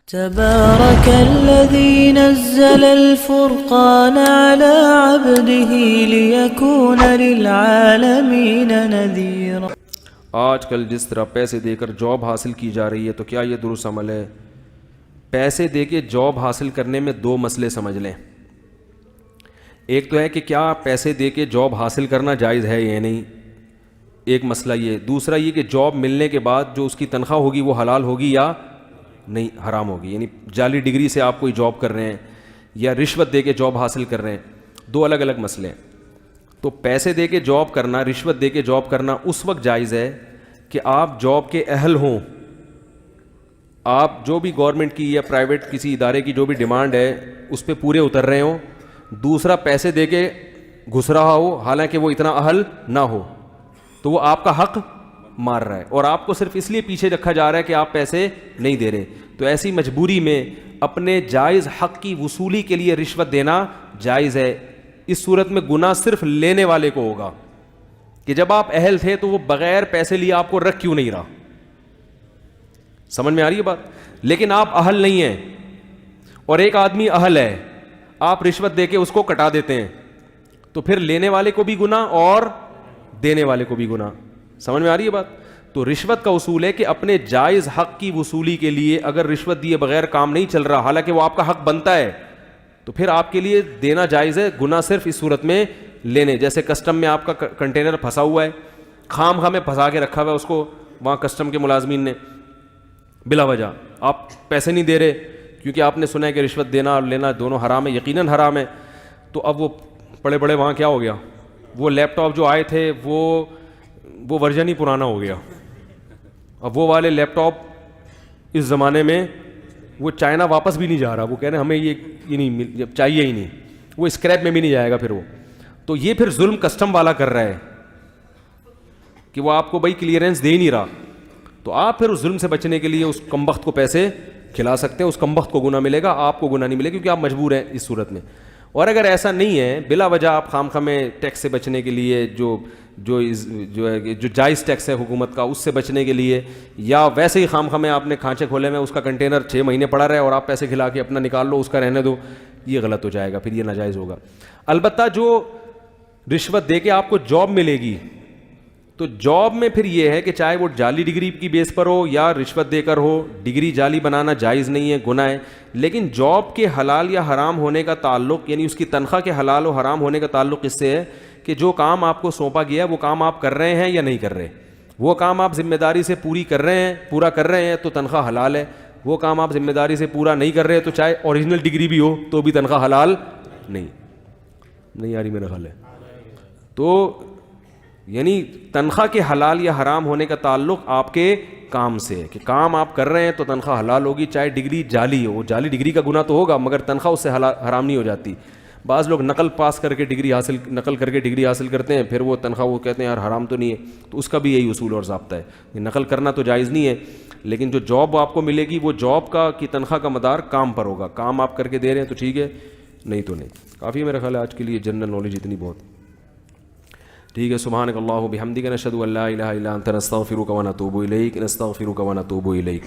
تبارك الذي نزل الفرقان على عبده ليكون للعالمين نذيرا۔ آج کل جس طرح پیسے دے کر جاب حاصل کی جا رہی ہے تو کیا یہ درست عمل ہے؟ پیسے دے کے جاب حاصل کرنے میں دو مسئلے سمجھ لیں۔ ایک تو ہے کہ کیا پیسے دے کے جاب حاصل کرنا جائز ہے یا نہیں، ایک مسئلہ یہ۔ دوسرا یہ کہ جاب ملنے کے بعد جو اس کی تنخواہ ہوگی وہ حلال ہوگی یا نہیں، حرام ہوگی۔ یعنی جعلی ڈگری سے آپ کوئی جاب کر رہے ہیں یا رشوت دے کے جاب حاصل کر رہے ہیں، دو الگ الگ مسئلے ہیں۔ تو پیسے دے کے جاب کرنا، رشوت دے کے جاب کرنا اس وقت جائز ہے کہ آپ جاب کے اہل ہوں، آپ جو بھی گورنمنٹ کی یا پرائیویٹ کسی ادارے کی جو بھی ڈیمانڈ ہے اس پہ پورے اتر رہے ہوں۔ دوسرا پیسے دے کے گھس رہا ہو حالانکہ وہ اتنا اہل نہ ہو، تو وہ آپ کا حق مار رہا ہے اور آپ کو صرف اس لیے پیچھے رکھا جا رہا ہے کہ آپ پیسے نہیں دے رہے۔ تو ایسی مجبوری میں اپنے جائز حق کی وصولی کے لیے رشوت دینا جائز ہے۔ اس صورت میں گناہ صرف لینے والے کو ہوگا کہ جب آپ اہل تھے تو وہ بغیر پیسے لیے آپ کو رکھ کیوں نہیں رہا۔ سمجھ میں آ رہی ہے بات؟ لیکن آپ اہل نہیں ہیں اور ایک آدمی اہل ہے، آپ رشوت دے کے اس کو کٹا دیتے ہیں، تو پھر لینے والے کو بھی گناہ اور دینے والے کو بھی گناہ۔ سمجھ میں آ رہی ہے بات؟ تو رشوت کا اصول ہے کہ اپنے جائز حق کی وصولی کے لیے اگر رشوت دیے بغیر کام نہیں چل رہا حالانکہ وہ آپ کا حق بنتا ہے تو پھر آپ کے لیے دینا جائز ہے، گناہ صرف اس صورت میں لینے۔ جیسے کسٹم میں آپ کا کنٹینر پھنسا ہوا ہے، خام خواہ میں پھنسا کے رکھا ہوا ہے اس کو وہاں کسٹم کے ملازمین نے بلا وجہ، آپ پیسے نہیں دے رہے کیونکہ آپ نے سنا ہے کہ رشوت دینا اور لینا دونوں حرام ہے، یقیناً حرام ہے۔ تو اب وہ پڑے بڑے وہاں کیا ہو گیا، وہ لیپ ٹاپ جو آئے تھے وہ ورژن ہی پرانا ہو گیا۔ اب وہ والے لیپ ٹاپ اس زمانے میں وہ چائنا واپس بھی نہیں جا رہا، وہ کہہ رہے ہیں ہمیں یہ نہیں چاہیے ہی نہیں، وہ اسکریپ میں بھی نہیں جائے گا پھر وہ۔ تو یہ پھر ظلم کسٹم والا کر رہا ہے کہ وہ آپ کو بھائی کلیئرنس دے ہی نہیں رہا، تو آپ پھر اس ظلم سے بچنے کے لیے اس کمبخت کو پیسے کھلا سکتے ہیں، اس کمبخت کو گناہ ملے گا، آپ کو گناہ نہیں ملے گا کیونکہ آپ مجبور ہیں اس صورت میں۔ اور اگر ایسا نہیں ہے، بلا وجہ آپ خام خواہ میں ٹیکس سے بچنے کے لیے جو جائز ٹیکس ہے حکومت کا اس سے بچنے کے لیے، یا ویسے ہی خام خواہ میں آپ نے کھانچے کھولے میں اس کا کنٹینر 6 مہینے پڑا رہے اور آپ پیسے کھلا کے اپنا نکال لو، اس کا رہنے دو، یہ غلط ہو جائے گا، پھر یہ ناجائز ہوگا۔ البتہ جو رشوت دے کے آپ کو جاب ملے گی تو جاب میں پھر یہ ہے کہ چاہے وہ جعلی ڈگری کی بیس پر ہو یا رشوت دے کر ہو، ڈگری جعلی بنانا جائز نہیں ہے، گناہ ہے۔ لیکن جاب کے حلال یا حرام ہونے کا تعلق، یعنی اس کی تنخواہ کے حلال و حرام ہونے کا تعلق اس سے ہے کہ جو کام آپ کو سونپا گیا ہے وہ کام آپ کر رہے ہیں یا نہیں کر رہے۔ وہ کام آپ ذمہ داری سے پورا کر رہے ہیں تو تنخواہ حلال ہے، وہ کام آپ ذمہ داری سے پورا نہیں کر رہے تو چاہے اوریجنل ڈگری بھی ہو تو بھی تنخواہ حلال نہیں آ رہی میرا خیال ہے۔ تو یعنی تنخواہ کے حلال یا حرام ہونے کا تعلق آپ کے کام سے ہے کہ کام آپ کر رہے ہیں تو تنخواہ حلال ہوگی، چاہے ڈگری جعلی ہو۔ جعلی ڈگری کا گناہ تو ہوگا مگر تنخواہ اس سے حرام نہیں ہو جاتی۔ بعض لوگ نقل کر کے ڈگری حاصل کرتے ہیں، پھر وہ تنخواہ وہ کہتے ہیں یار حرام تو نہیں ہے، تو اس کا بھی یہی اصول اور ضابطہ ہے، نقل کرنا تو جائز نہیں ہے، لیکن جو جاب آپ کو ملے گی وہ جاب کی تنخواہ کا مدار کام پر ہوگا، کام آپ کر کے دے رہے ہیں تو ٹھیک ہے، نہیں تو نہیں۔ کافی میرا خیال ہے آج کے لیے جنرل نالج اتنی بہت ٹھیک ہے۔ سبحانک اللہم وبحمدک، نشہد ان لا الہ الا انت، نستغفرک ونتوب الیک۔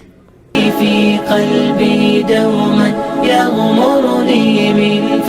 في قلبي دوما يغمرني من